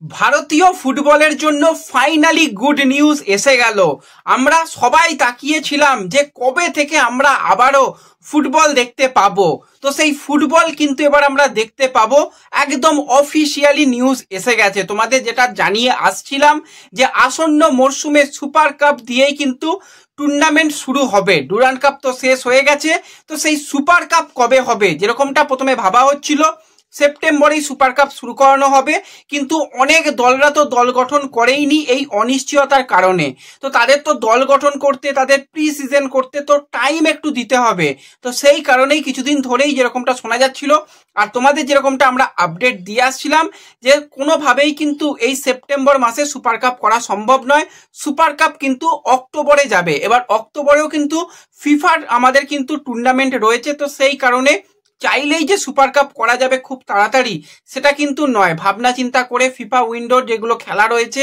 ভারতীয় ফুটবলের জন্য ফাইনালি গুড নিউজ এসে গেল। আমরা সবাই তাকিয়েছিলাম যে কবে থেকে আমরা আবারও ফুটবল দেখতে পাবো। তো সেই ফুটবল কিন্তু এবার আমরা দেখতে পাবো। একদম অফিসিয়ালি নিউজ এসে গেছে। তোমাদের যেটা জানিয়ে আসছিলাম যে আসন্ন মরশুমে সুপার কাপ দিয়েই কিন্তু টুর্নামেন্ট শুরু হবে। ডুরান্ড কাপ তো শেষ হয়ে গেছে, তো সেই সুপার কাপ কবে হবে, যেরকমটা প্রথমে ভাবা হচ্ছিল সেপ্টেম্বরেই সুপার কাপ শুরু করানো হবে, কিন্তু অনেক দলরা তো দল গঠন করেইনি এই অনিশ্চয়তার কারণে। তো তাদের তো দল গঠন করতে, তাদের প্রি সিজন করতে তো টাইম একটু দিতে হবে। তো সেই কারণেই কিছুদিন ধরেই যেরকমটা শোনা যাচ্ছিল আর তোমাদের যেরকমটা আমরা আপডেট দিয়ে আসছিলাম যে কোনোভাবেই কিন্তু এই সেপ্টেম্বর মাসে সুপার কাপ করা সম্ভব নয়। সুপার কাপ কিন্তু অক্টোবরে যাবে। এবার অক্টোবরেও কিন্তু ফিফার আমাদের কিন্তু টুর্নামেন্ট রয়েছে। তো সেই কারণে চাইলেই যে সুপার কাপ করা যাবে খুব তাড়াতাড়ি সেটা কিন্তু নয়। ভাবনা চিন্তা করে ফিফা উইন্ডোর যেগুলো খেলা রয়েছে,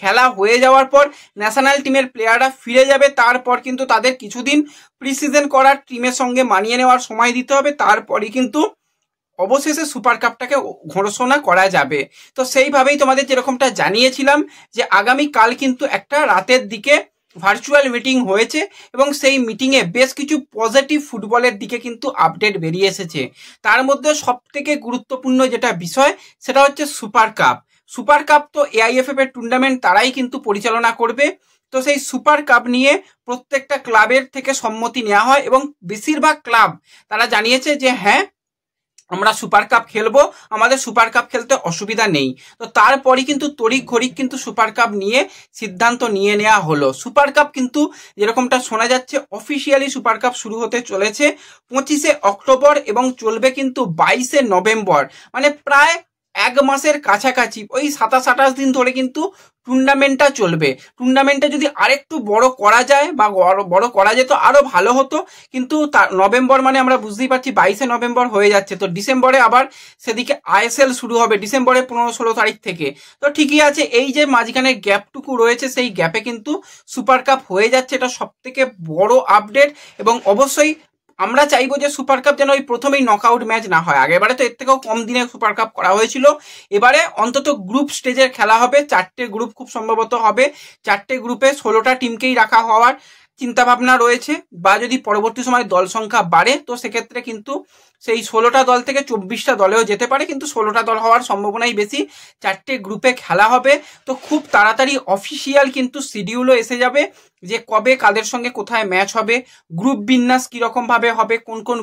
খেলা হয়ে যাওয়ার পর ন্যাশনাল টিমের প্লেয়াররা ফিরে যাবে, তারপর কিন্তু তাদের কিছুদিন প্রিসিজন করার টিমের সঙ্গে মানিয়ে নেওয়ার সময় দিতে হবে, তারপরই কিন্তু অবশেষে সুপার কাপটাকে ঘোষণা করা যাবে। তো সেইভাবেই তোমাদের যেরকমটা জানিয়েছিলাম যে আগামীকাল কিন্তু একটা রাতের দিকে ভার্চুয়াল মিটিং হয়েছে এবং সেই মিটিংয়ে বেশ কিছু পজিটিভ ফুটবলের দিকে কিন্তু আপডেট বেরিয়ে এসেছে। তার মধ্যে সবথেকে গুরুত্বপূর্ণ যেটা বিষয় সেটা হচ্ছে সুপার কাপ। সুপার কাপ তো এআইএফএফ এর টুর্নামেন্ট তারাই কিন্তু পরিচালনা করবে। তো সেই সুপার কাপ নিয়ে প্রত্যেকটা ক্লাবের থেকে সম্মতি নেওয়া হয় এবং বেশিরভাগ ক্লাব তারা জানিয়েছে যে হ্যাঁ আমরা সুপার কাপ খেলবো, আমাদের সুপার কাপ খেলতে অসুবিধা নেই। তো তারপরই কিন্তু তড়িঘড়ি কিন্তু সুপার কাপ নিয়ে সিদ্ধান্ত নিয়ে নেওয়া হলো। সুপার কাপ কিন্তু যেরকমটা শোনা যাচ্ছে অফিসিয়ালি সুপার কাপ শুরু হতে চলেছে 25শে অক্টোবর এবং চলবে কিন্তু 22শে নভেম্বর, মানে প্রায় এক মাসের কাছাকাছি, ওই 27-28 দিন ধরে কিন্তু টুর্নামেন্টটা চলবে। টুর্নামেন্টটা যদি আরেকটু বড় করা যায় বা বড় করা যেত আরো ভালো হতো, কিন্তু নভেম্বর মানে আমরা বুঝতেই পারছি 22শে নভেম্বর হয়ে যাচ্ছে। তো ডিসেম্বরে আবার সেদিকে আইএসএল শুরু হবে ডিসেম্বরের 15-16 তারিখ থেকে। তো ঠিকই আছে, এই যে মাঝখানে গ্যাপটুকু রয়েছে সেই গ্যাপে কিন্তু সুপার কাপ হয়ে যাচ্ছে। এটা সব থেকে বড় আপডেট এবং অবশ্যই আমরা চাইবো যে সুপার কাপ যেন ওই প্রথমেই নকআউট ম্যাচ না হয়। আগেবারে তো এর থেকেও কম দিনে সুপার কাপ করা হয়েছিল। এবারে অন্তত গ্রুপ স্টেজের খেলা হবে, 4টে গ্রুপ খুব সম্ভবত হবে। 4টে গ্রুপে 16টা টিমকেই রাখা হওয়ার চিন্তা ভাবনা রয়েছে, বা যদি পরবর্তী সময় দল সংখ্যা বাড়ে তো সেক্ষেত্রে কিন্তু সেই 16টা দল থেকে 24টা দলেও যেতে পারে, কিন্তু 16টা দল হওয়ার সম্ভাবনাই বেশি। 4টে গ্রুপে খেলা হবে। তো খুব তাড়াতাড়ি অফিসিয়াল কিন্তু শিডিউলও এসে যাবে যে কবে কাদের সঙ্গে কোথায় ম্যাচ হবে, গ্রুপ বিন্যাস কিরকম ভাবে হবে, কোন কোন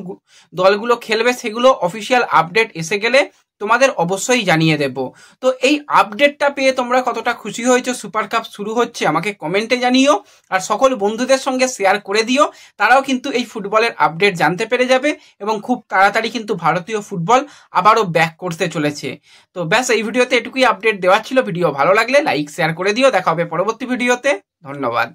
দলগুলো খেলবে, সেগুলো অফিসিয়াল আপডেট এসে গেলে তোমাদের অবশ্যই জানিয়ে দেব। তো এই আপডেটটা পেয়ে তোমরা কতটা খুশি হয়েছো, সুপার কাপ শুরু হচ্ছে আমাকে কমেন্টে জানিও। আর সকল বন্ধুদের সঙ্গে শেয়ার করে দিও, তারাও কিন্তু এই ফুটবলের আপডেট জানতে পেরে যাবে এবং খুব তাড়াতাড়ি কিন্তু ভারতীয় ফুটবল আবারও ব্যাক করতে চলেছে। তো ব্যাস, এই ভিডিওতে এটুকুই আপডেট দেওয়ার ছিল। ভিডিও ভালো লাগলে লাইক শেয়ার করে দিও। দেখা হবে পরবর্তী ভিডিওতে। ধন্যবাদ।